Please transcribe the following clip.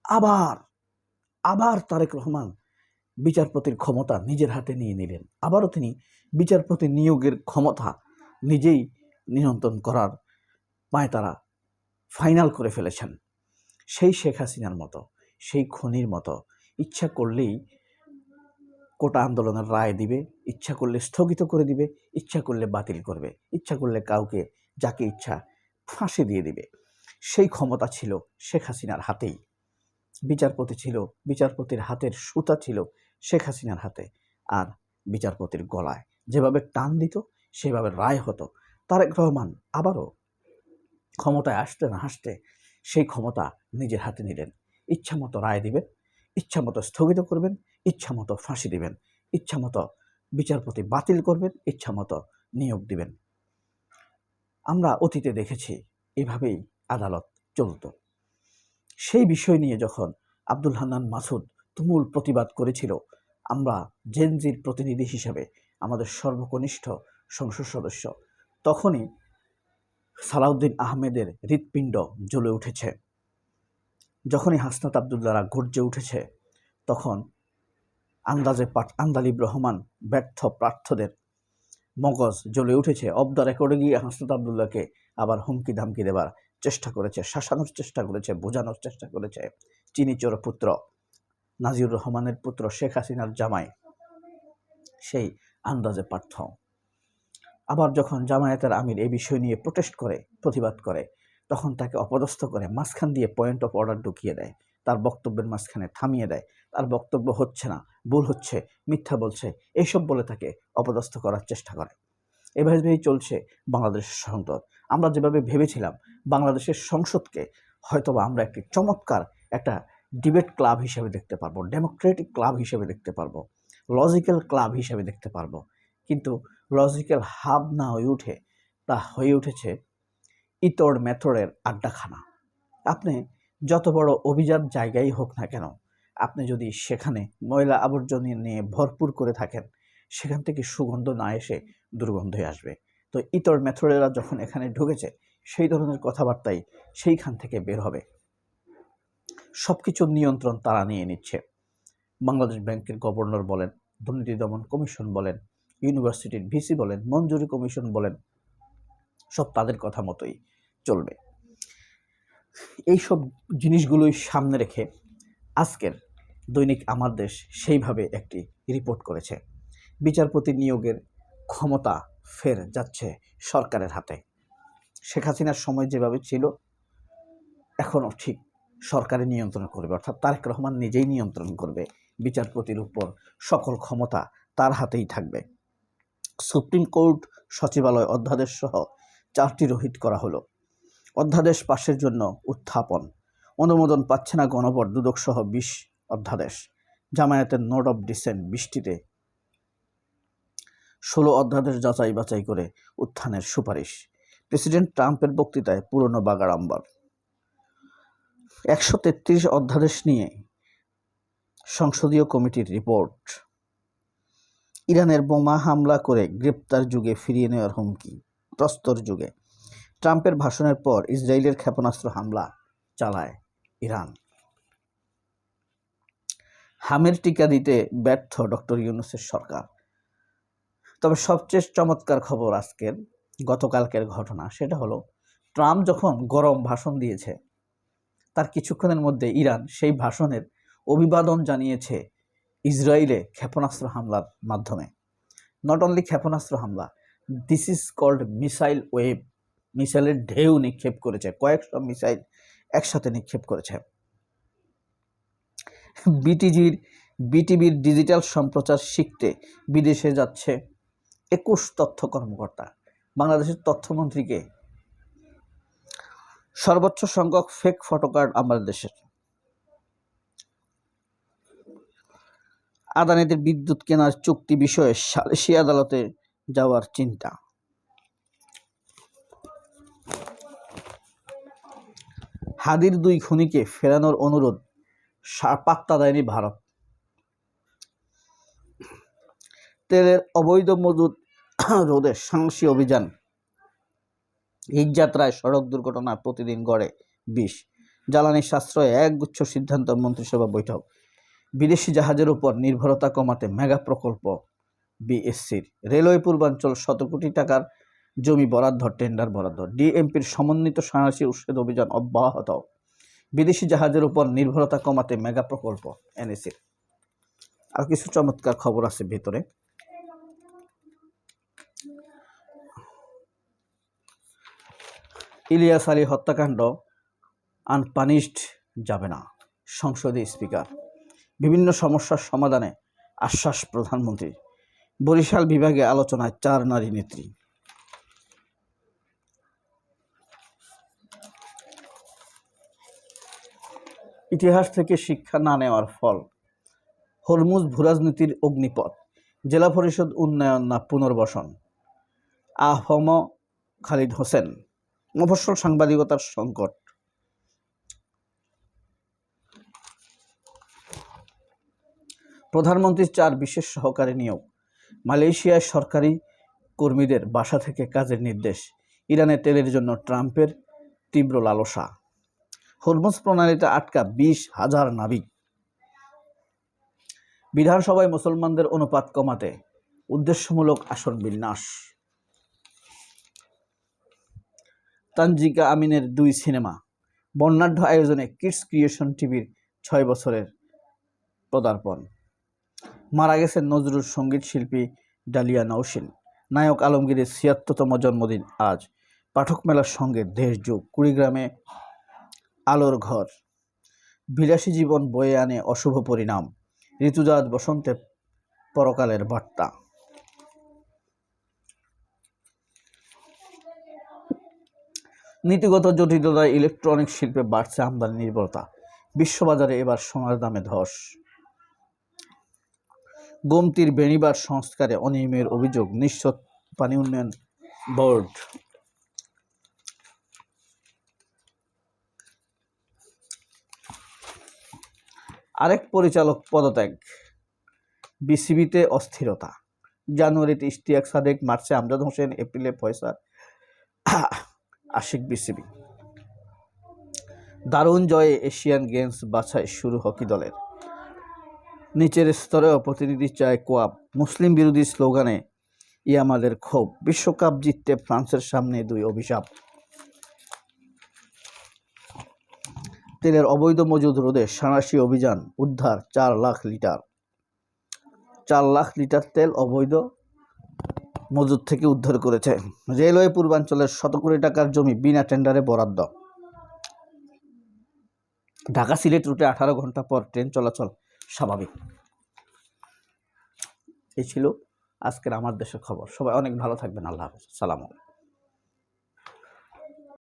আবার আবার তারেক রহমান বিচারপতির ক্ষমতা নিজের হাতে নিয়ে নিলেন। আবারও তিনি বিচারপতি নিয়োগের ক্ষমতা নিজেই নিয়ন্ত্রণ করার পায়তারা ফাইনাল করে ফেলেছেন। সেই শেখ হাসিনার মতো, সেই খনির মতো ইচ্ছা করলেই কোটা আন্দোলনের রায় দিবে, ইচ্ছা করলে স্থগিত করে দিবে, ইচ্ছা করলে বাতিল করবে, ইচ্ছা করলে কাউকে যাকে ইচ্ছা ফাঁসি দিয়ে দিবে। সেই ক্ষমতা ছিল শেখ হাসিনার হাতেই। বিচারপতি ছিল, বিচারপতির হাতের সুতা ছিল শেখ হাসিনার হাতে, আর বিচারপতির গলায় যেভাবে টান দিত সেভাবে রায় হতো। তারেক রহমান আবারও ক্ষমতায় আসতে না আসতে সেই ক্ষমতা নিজের হাতে নিলেন। ইচ্ছা মতো রায় দিবেন, ইচ্ছা মতো স্থগিত করবেন, ইচ্ছা মতো ফাঁসি দিবেন, ইচ্ছা মতো বিচারপতি বাতিল করবেন, ইচ্ছা মতো নিয়োগ দিবেন। আমরা অতীতে দেখেছি এভাবেই আদালত চলত। সেই বিষয় নিয়ে যখন আব্দুল হান্নান মাসুদ তুমুল প্রতিবাদ করেছিল, আমরা জেনজির প্রতিনিধি হিসেবে আমাদের সর্বকনিষ্ঠ সংসদ সদস্য, তখনই সালাউদ্দিন আহমেদের হৃৎপিণ্ড জ্বলে উঠেছে। যখনই হাসনাত আবদুল্লাহরা গর্জে উঠেছে, তখন আন্দালিব রহমান ব্যর্থ প্রার্থদের মগজ জ্বলে উঠেছে। অব দ্য রেকর্ডে গিয়ে হাসনাত আবদুল্লাহকে আবার হুমকি ধামকি দেবার চেষ্টা করেছে, শাসানোর চেষ্টা করেছে, বোঝানোর চেষ্টা করেছে। চিনিচোর পুত্র নাজিউর রহমানের পুত্র শেখ হাসিনার জামাই সেই আন্দাজে পার্থ। আবার যখন জামায়াতের আমির এই বিষয় নিয়ে প্রোটেস্ট করে, প্রতিবাদ করে, তখন তাকে অপদস্থ করে মাঝখান দিয়ে পয়েন্ট অফ অর্ডার ঢুকিয়ে দেয়, তার বক্তব্যের মাঝখানে থামিয়ে দেয়। তার বক্তব্য হচ্ছে না, ভুল হচ্ছে, মিথ্যা বলছে, এইসব বলে তাকে অপদস্থ করার চেষ্টা করে। এভাবেই চলছে বাংলাদেশের সংসদ। আমরা যেভাবে ভেবেছিলাম বাংলাদেশের সংসদকে হয়তোবা আমরা একটি চমৎকার একটা ডিবেট ক্লাব হিসেবে দেখতে পারবো, ডেমোক্রেটিক ক্লাব হিসেবে দেখতে পারবো, লজিক্যাল ক্লাব হিসেবে দেখতে পারবো, কিন্তু লজিক্যাল হাব না হয়ে উঠে তা হয়ে উঠেছে ইতর মেথরের আড্ডাখানা। আপনি যত বড় অভিজাত জায়গায় হোক না কেন, আপনি যদি সেখানে ময়লা আবর্জনা নিয়ে ভরপুর করে থাকেন, সেখান থেকে সুগন্ধ না এসে দুর্গন্ধই আসবে। তো ইতর মেথরেরা যখন এখানে ঢুকেছে, সেই ধরনের কথাবার্তাই সেইখান থেকে বের হবে। সব কিছুর নিয়ন্ত্রণ তারা নিয়ে নিচ্ছে। বাংলাদেশ ব্যাংকের গভর্নর বলেন, দুর্নীতি দমন কমিশন বলেন, ইউনিভার্সিটির ভিসি বলেন, মঞ্জুরি কমিশন বলেন, সব তাদের কথা মতোই চলবে। এইসব জিনিসগুলোই সামনে রেখে আজকের দৈনিক আমার দেশ সেইভাবে একটি রিপোর্ট করেছে। বিচারপতি নিয়োগের ক্ষমতা ফের যাচ্ছে সরকারের হাতে। শেখ হাসিনার সময় যেভাবে ছিল, এখনও ঠিক সরকারের নিয়ন্ত্রণ করবে, অর্থাৎ তারেক রহমান নিজেই নিয়ন্ত্রণ করবে। বিচারপতির উপর সকল ক্ষমতা তার হাতেই থাকবে। সুপ্রিম কোর্ট সচিবালয় অধ্যাদেশ সহ 4টি রহিত করা হলো। অধ্যাদেশ পাশের জন্য উত্থাপন, অনুমোদন পাচ্ছে না গণভোট, দুদক সহ 20 অধ্যাদেশ। জামায়াতের নোট অফ ডিসেন্ট 20টিতে 16 অধ্যাদেশ যাচাই বাছাই করে উত্থানের সুপারিশ। প্রেসিডেন্ট ট্রাম্পের বক্তৃতায় পুরনো বাগাড়ম্বর। 133 অধ্যাদেশ নিয়ে সংসদীয় কমিটির রিপোর্ট। ইরানের বোমা হামলা করে গ্রেপ্তার যুগে ফিরিয়ে নেওয়ার হুমকি, প্রস্তর যুগে। ট্রাম্পের ভাষণের পর ইসরায়েলের ক্ষেপণাস্ত্র হামলা চালায় ইরান। হামের টিকা দিতে ব্যর্থ ডক্টর ইউনূসের সরকার। তবে সবচেয়ে চমৎকার খবর আজকের, গতকালকের ঘটনা, সেটা হলো ট্রাম্প যখন গরম ভাষণ দিয়েছে, তার কিছুক্ষণের মধ্যে ইরান সেই ভাষণের অভিবাদন জানিয়েছে ইসরায়েলে ক্ষেপণাস্ত্র হামলার মাধ্যমে। নট অনলি ক্ষেপণাস্ত্র হামলা, this is called missile wave. মিসাইলের ঢেউ নিক্ষেপ করেছে, কয়েকশো মিসাইল একসাথে নিক্ষেপ করেছে। বিটিভির ডিজিটাল সম্প্রচার শিখতে বিদেশে যাচ্ছে 21 তথ্য কর্মকর্তা। বাংলাদেশের তথ্যমন্ত্রীকে সর্বোচ্চ সংখ্যক ফেক ফটোকার্ড আমাদের দেশের। আদানিদের বিদ্যুৎ কেনার চুক্তি বিষয়ে সালিসি আদালতে যাওয়ার চিন্তা। হাদির 2 খুনিকে ফেরানোর অনুরোধ, পাত্তা দেয়নি ভারত। তেলের অবৈধ মজুদ রোধে সাহসী অভিযান। ঈদযাত্রায় সড়ক দুর্ঘটনা প্রতিদিন গড়ে 20। জ্বালানি সাশ্রয়ে একগুচ্ছ সিদ্ধান্ত মন্ত্রিসভা বৈঠক। বিদেশি জাহাজের উপর নির্ভরতা কমাতে মেগা প্রকল্প বিএসসির। রেলওয়ে পূর্বাঞ্চল 100 কোটি টাকার জমি বরাদ্দ, টেন্ডার বরাদ্দ। ডিএমপির সমন্বিত সন্ত্রাসী উচ্ছেদ অভিযান অব্যাহত। বিদেশি জাহাজের উপর নির্ভরতা কমাতে মেগা প্রকল্প এনএসির। আর কিছু চমৎকার খবর আছে ভিতরে। ইলিয়াস আলী হত্যাকাণ্ড আনপানিশড যাবে না, সংসদে স্পিকার। বিভিন্ন সমস্যার সমাধানে আশ্বাস প্রধানমন্ত্রী। বরিশাল বিভাগে আলোচনায় 4 নারী নেত্রী। ইতিহাস থেকে শিক্ষা না নেওয়ার ফল। হরমুজ ভূরাজনীতির অগ্নিপথ। জেলা পরিষদ উন্নয়ন না পুনর্বাসন। আহম খালিদ হোসেন। মফস্বল সাংবাদিকতার সংকট। প্রধানমন্ত্রীর 4 বিশেষ সহকারী নিয়োগ। মালয়েশিয়ায় সরকারি কর্মীদের বাসা থেকে কাজের নির্দেশ। ইরানে তেলের জন্য ট্রাম্পের তীব্র লালসা। হরমুজ প্রণালীতে আটকা 20,000 নাবিক। বিধানসভায় মুসলমানদের অনুপাত কমাতে উদ্দেশ্যমূলক আসন বিন্যাস। তানজিকা আমিনের 2 সিনেমা। বর্ণাঢ্য আয়োজনে কিডস ক্রিয়েশন টিভির 6 বছরের পদার্পণ। মারা গেছেন নজরুল সঙ্গীত শিল্পী ডালিয়া নওশিন। নায়ক আলমগীরের 76তম জন্মদিন আজ। পাঠক মেলার সঙ্গে দেশযোগ। কুড়িগ্রামে আলোর ঘর। বিলাসী জীবন বয়ে আনে অশুভ পরিণাম। ঋতুজাত বসন্তে পরকালের বার্তা। নীতিগত জটিলতায় ইলেকট্রনিক শিল্পে বাড়ছে আমদানি নির্ভরতা। বিশ্ববাজারে এবার সোনার দামে ধস। গোমতীর বেড়িবাঁধ সংস্কারে অনিয়মের অভিযোগ। নিশ্চিত পানি উন্নয়ন বোর্ড। আরেক পরিচালক পদত্যাগ। বিসিবিতে অস্থিরতা। জানুয়ারিতে ইশতিয়াক সাদেক, মার্চে আমজাদ হোসেন, এপ্রিলে ফয়সাল আশিক বিসিবি। দারুণ জয়ে এশিয়ান গেমস বাছাই শুরু হকি দলের। নিচের স্তরেও প্রতিনিধি চায় কোয়াব। মুসলিম বিরোধী স্লোগানে ইয়ামালের ক্ষোভ। বিশ্বকাপ জিততে ফ্রান্সের সামনে 2 অভিশাপ। তেলের অবৈধ মজুদ রোধে সন্ত্রাসী অভিযান, উদ্ধার 4 লাখ লিটার। 4 লাখ লিটার তেল অবৈধ মজুদ থেকে উদ্ধার করেছে। রেলওয়ে পূর্বাঞ্চলের 100 কোটি টাকার জমি বিনা টেন্ডারে বরাদ্দ। ঢাকা সিলেট রুটে 18 ঘন্টা পর ট্রেন চলাচল স্বাভাবিক। এই ছিল আজকের আমার দেশের খবর। সবাই অনেক ভালো থাকবেন। আল্লাহ হাফেজ। সালাম আলাইকুম।